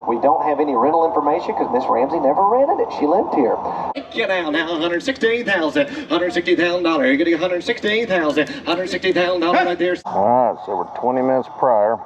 We don't have any rental information because Miss Ramsey never rented it. She lived here. Get out now, $116,000, $160,000. You're getting $116,000, $160,000 right there. All right, so we're 20 minutes prior.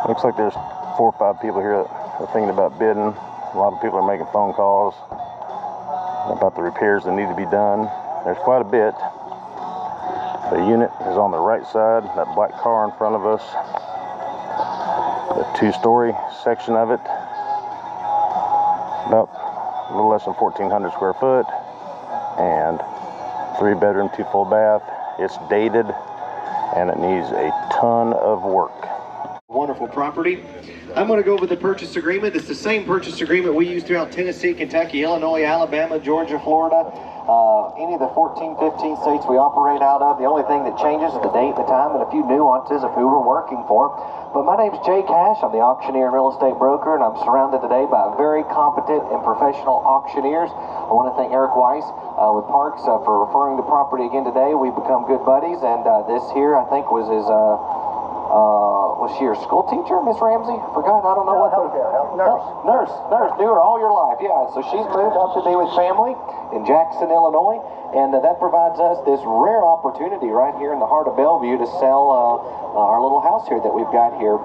Looks like there's 4 or 5 people here that are thinking about bidding. A lot of people are making phone calls about the repairs that need to be done. There's quite a bit. The unit is on the right side, that black car in front of us. The 2-story section of it, about a little less than 1,400 square foot, and 3-bedroom, 2 full bath. It's dated and it needs a ton of work. Wonderful property. I'm going to go over the purchase agreement. It's the same purchase agreement we use throughout Tennessee, Kentucky, Illinois, Alabama, Georgia, Florida. Any of the 14, 15 states we operate out of. The only thing that changes is the date, the time, and a few nuances of who we're working for. But my name's Jay Cash. I'm the auctioneer and real estate broker, and I'm surrounded today by very competent and professional auctioneers. I want to thank Eric Weiss with Parks for referring the property again today. We've become good buddies, and this here, I think, was his... was she your school teacher, Miss Ramsey? Forgot, I don't know what the... Nurse, knew her all your life, yeah. So she's moved up to be with family in Jackson, Illinois, and that provides us this rare opportunity right here in the heart of Bellevue to sell our little house here that we've got here.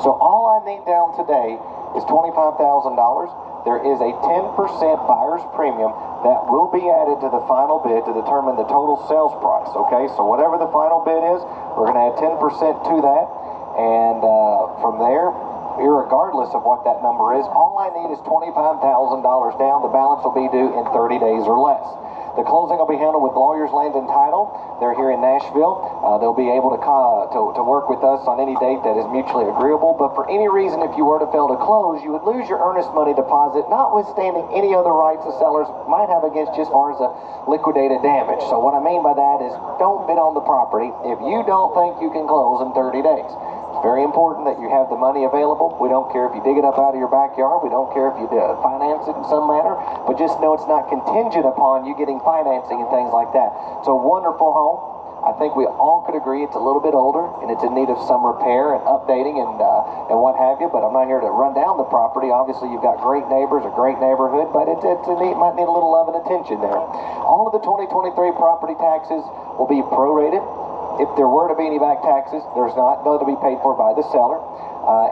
So all I need down today is $25,000. There is a 10% buyer's premium that will be added to the final bid to determine the total sales price, okay? So whatever the final bid is, we're going to add 10% to that, and from there, irregardless of what that number is, all I need is $25,000 down. The balance will be due in 30 days or less. The closing will be handled with Lawyers Land and Title. They're here in Nashville. They'll be able to work with us on any date that is mutually agreeable. But for any reason, if you were to fail to close, you would lose your earnest money deposit, notwithstanding any other rights the sellers might have against you as far as a liquidated damage. So what I mean by that is don't bid on the property if you don't think you can close in 30 days. It's very important that you have the money available. We don't care if you dig it up out of your backyard. We don't care if you finance it in some manner. But just know it's not contingent upon you getting financing and things like that. It's a wonderful home. I think we all could agree it's a little bit older and it's in need of some repair and updating and what have you. But I'm not here to run down the property. Obviously, you've got great neighbors, a great neighborhood, but it might need a little love and attention there. All of the 2023 property taxes will be prorated. If there were to be any back taxes, there's not. Those to be paid for by the seller.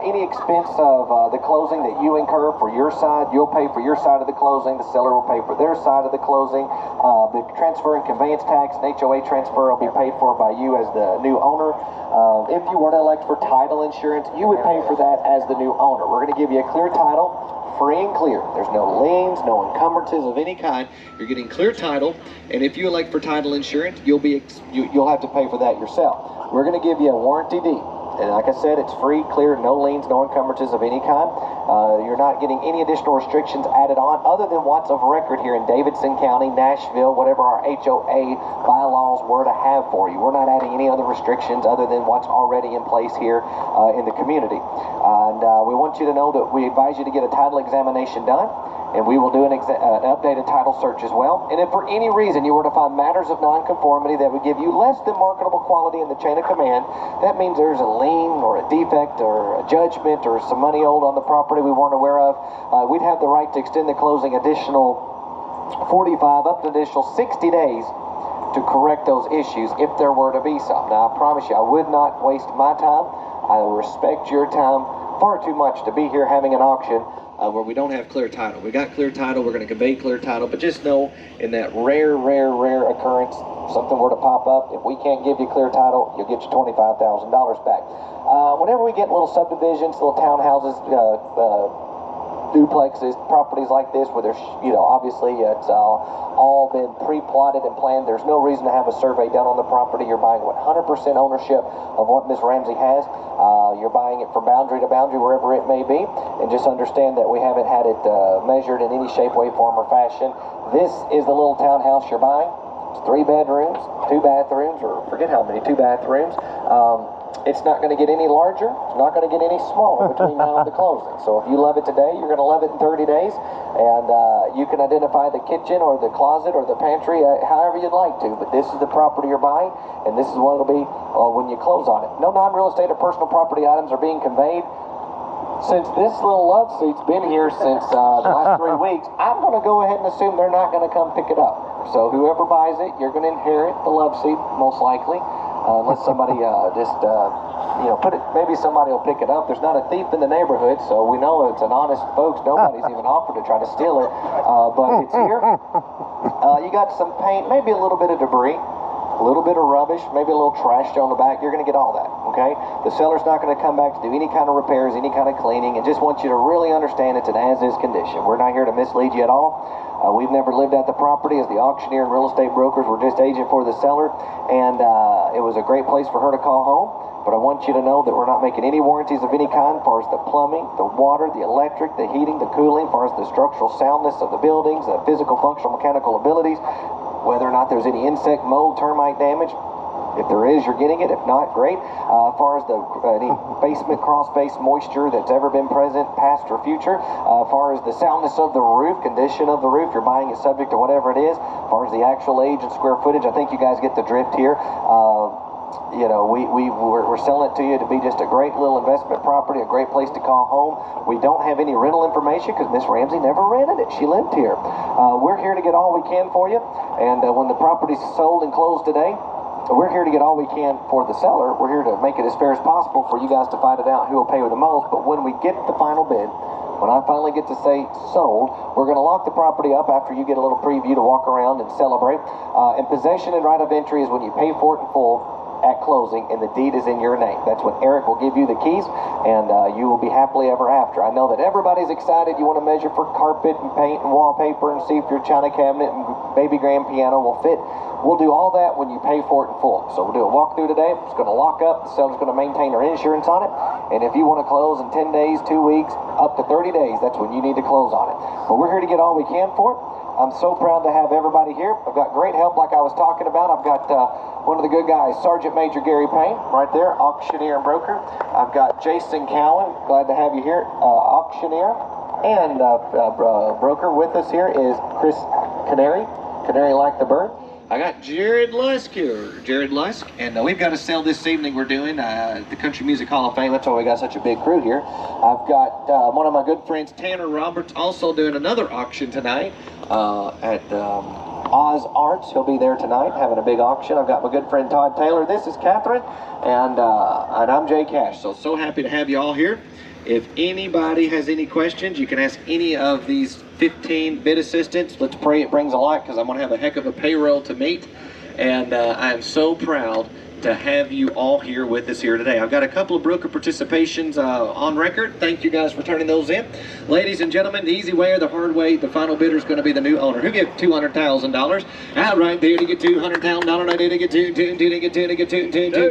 Any expense of the closing that you incur for your side, you'll pay for your side of the closing. The seller will pay for their side of the closing. The transfer and conveyance tax and HOA transfer will be paid for by you as the new owner. If you were to elect for title insurance, you would pay for that as the new owner. We're going to give you a clear title. Free and clear. There's no liens, no encumbrances of any kind. You're getting clear title, and if you elect for title insurance, you'll have to pay for that yourself. We're going to give you a warranty deed, and like I said, it's free, clear, no liens, no encumbrances of any kind. You're not getting any additional restrictions added on other than what's of record here in Davidson County, Nashville, whatever our HOA bylaws were to have for you. We're not adding any other restrictions other than what's already in place here in the community. And we want you to know that we advise you to get a title examination done, and we will do an updated title search as well. And if for any reason you were to find matters of nonconformity that would give you less than marketable quality in the chain of command, that means there's a lien or a defect or a judgment or some money owed on the property we weren't aware of, we'd have the right to extend the closing additional 45 up to additional 60 days to correct those issues if there were to be some. Now, I promise you, I would not waste my time. I respect your time far too much to be here having an auction where we don't have clear title. We got clear title, we're going to convey clear title, but just know in that rare occurrence, something were to pop up, if we can't give you clear title, you'll get your $25,000 back. Whenever we get little subdivisions, little townhouses, duplexes, properties like this where there's, obviously it's all been pre-plotted and planned. There's no reason to have a survey done on the property. You're buying 100% ownership of what Ms. Ramsey has. You're buying it from boundary to boundary wherever it may be, and just understand that we haven't had it measured in any shape, way, form, or fashion. This is the little townhouse you're buying. It's 3 bedrooms, 2 bathrooms, or forget how many, 2 bathrooms. It's not going to get any larger. It's not going to get any smaller between now and the closing. So if you love it today, you're going to love it in 30 days. And you can identify the kitchen or the closet or the pantry however you'd like to. But this is the property you're buying, and this is what it'll be when you close on it. No non-real estate or personal property items are being conveyed. Since this little love seat's been here since the last 3 weeks, I'm going to go ahead and assume they're not going to come pick it up. So whoever buys it, you're going to inherit the love seat, most likely, unless somebody put it. Maybe somebody will pick it up. There's not a thief in the neighborhood, so we know it's an honest folks. Nobody's even offered to try to steal it, but it's here. You got some paint, maybe a little bit of debris. A little bit of rubbish, maybe a little trash on the back. You're going to get all that, okay? The seller's not going to come back to do any kind of repairs, any kind of cleaning, and just want you to really understand it's an as-is condition. We're not here to mislead you at all. We've never lived at the property as the auctioneer and real estate brokers. We're just agent for the seller, and it was a great place for her to call home. But I want you to know that we're not making any warranties of any kind as far as the plumbing, the water, the electric, the heating, the cooling, as far as the structural soundness of the buildings, the physical, functional, mechanical abilities, whether or not there's any insect, mold, termite damage. If there is, you're getting it. If not, great. As far as any basement, crawl space, moisture that's ever been present, past or future. As far as the soundness of the roof, condition of the roof, you're buying it subject to whatever it is. As far as the actual age and square footage, I think you guys get the drift here. We're selling it to you to be just a great little investment property, a great place to call home. We don't have any rental information because Miss Ramsey never rented it. She lived here. We're here to get all we can for you. And when the property's sold and closed today, we're here to get all we can for the seller. We're here to make it as fair as possible for you guys to find it out who will pay the most. But when we get the final bid, when I finally get to say sold, we're going to lock the property up after you get a little preview to walk around and celebrate. And possession and right of entry is when you pay for it in full at closing and the deed is in your name. That's when Eric will give you the keys, and you will be happily ever after. I know that everybody's excited. You want to measure for carpet and paint and wallpaper and see if your china cabinet and baby grand piano will fit. We'll do all that when you pay for it in full. So we'll do a walkthrough today. It's going to lock up. The seller's going to maintain their insurance on it. And if you want to close in 10 days, 2 weeks, up to 30 days, that's when you need to close on it. But we're here to get all we can for it. I'm so proud to have everybody here. I've got great help like I was talking about. I've got one of the good guys, Sergeant Major Gary Payne, right there, auctioneer and broker. I've got Jason Cowan, glad to have you here, auctioneer. And broker with us here is Chris Canary like the bird. I got Jared Lusk here, and we've got a sale this evening we're doing, the Country Music Hall of Fame. That's why we got such a big crew here. I've got one of my good friends, Tanner Roberts, also doing another auction tonight at Oz Arts. He'll be there tonight having a big auction. I've got my good friend Todd Taylor. This is Catherine, and I'm Jay Cash. So happy to have you all here. If anybody has any questions, you can ask any of these 15 bid assistants. Let's pray it brings a lot, because I'm going to have a heck of a payroll to meet. And I am so proud to have you all here with us here today. I've got a couple of broker participations on record. Thank you guys for turning those in. Ladies and gentlemen, the easy way or the hard way, the final bidder is going to be the new owner. Who get $200,000? Outright bid to get $200,000. I did to get two.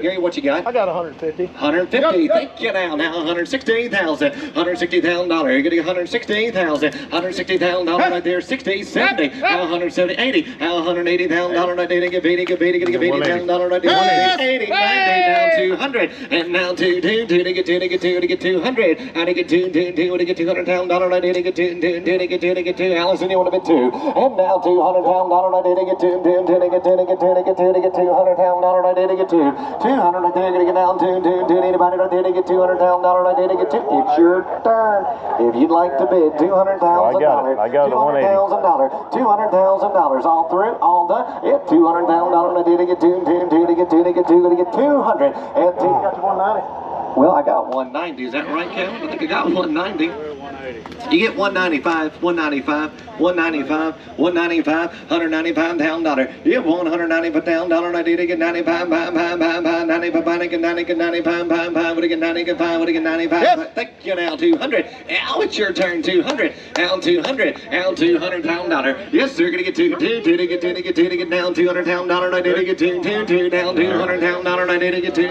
Gary, what you got? I got 150. 150. Thank you now. Now $116,000. $160,000. You're getting $116,000. $160,000 right there. 60, 70. Now 170, 80. Now $180,000. I did to get $80,000 right there. 80, 90, down 200, and now to get 200, and to get $200,000, I did to get two, Allison, you want to bid 2, and now $200,000, I did to get 200,000, I did to get 2, 200, I did to get down 2, anybody, I did to get $200,000, I did to get 2, it's your turn, if you'd like to bid $200,000, I got it, $200,000, $200,000, all through, all done, yeah, $200,000, I did to get 2, to get 200, and got to 190. Well, I got 190. Is that right, Kevin? I think I got 190. You get 195, 195, 195, 195, $195,000. You get $195,000. I did get 95, 95, 95, 95. Thank you now, 200. Now it's your turn, 200. Now 200. Now $200,000. Yes, sir. Gonna get two to get down $200,000. I did get two down $200,000. I did get two.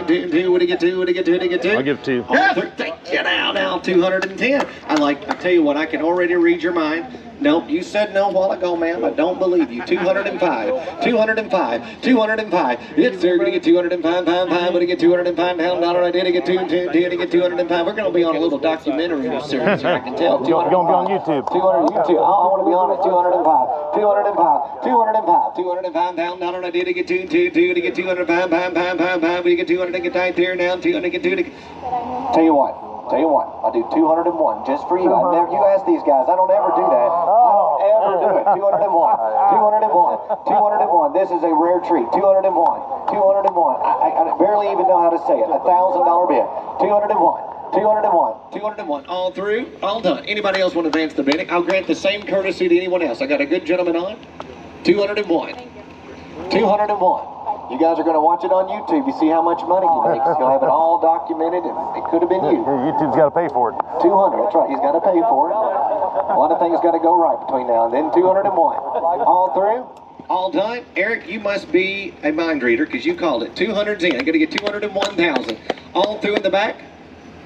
What do you get two? What do you get two? I'll give 2. Yes. Thank you now 210. I tell you what, I can already read your mind. Nope, you said no a while ago, ma'am. I don't believe you. 205. 205. 205. Yes, sir. Gonna get 205. Gonna get $205,000. I did get two. Get 205. We're gonna be on a little documentary in this series. I can tell. You're gonna be on YouTube. 200 YouTube. I want to be on it. 205. 205. 205. $205,000. I did get two. To get 205. We get 200 to get right there now. 200 to get 2. Tell you what. Tell you what, I'll do 201 just for you. You ask these guys, I don't ever do that. I don't ever do it. 201, 201, 201. This is a rare treat. 201, 201. I barely even know how to say it. $1,000 bid. 201, 201, 201. All through, all done. Anybody else want to advance the bidding? I'll grant the same courtesy to anyone else. I got a good gentleman on. 201. 201. You guys are going to watch it on YouTube. You see how much money he makes. You'll have it all documented, and it could have been you. YouTube's got to pay for it. 200. That's right. He's got to pay for it. A lot of things got to go right between now and then. 201. All through. All done. Eric, you must be a mind reader because you called it. 200's in. I'm going to get 201,000. All through in the back.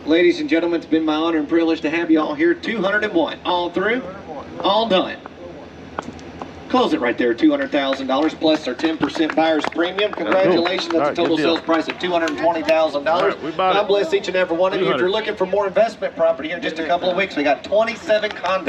Ladies and gentlemen, it's been my honor and privilege to have you all here. 201. All through. All done. Close it right there, $200,000 plus our 10% buyer's premium. Congratulations, that's a total sales price of $220,000. God bless each and every one of you. If you're looking for more investment property here in just a couple of weeks, we got 27 condos.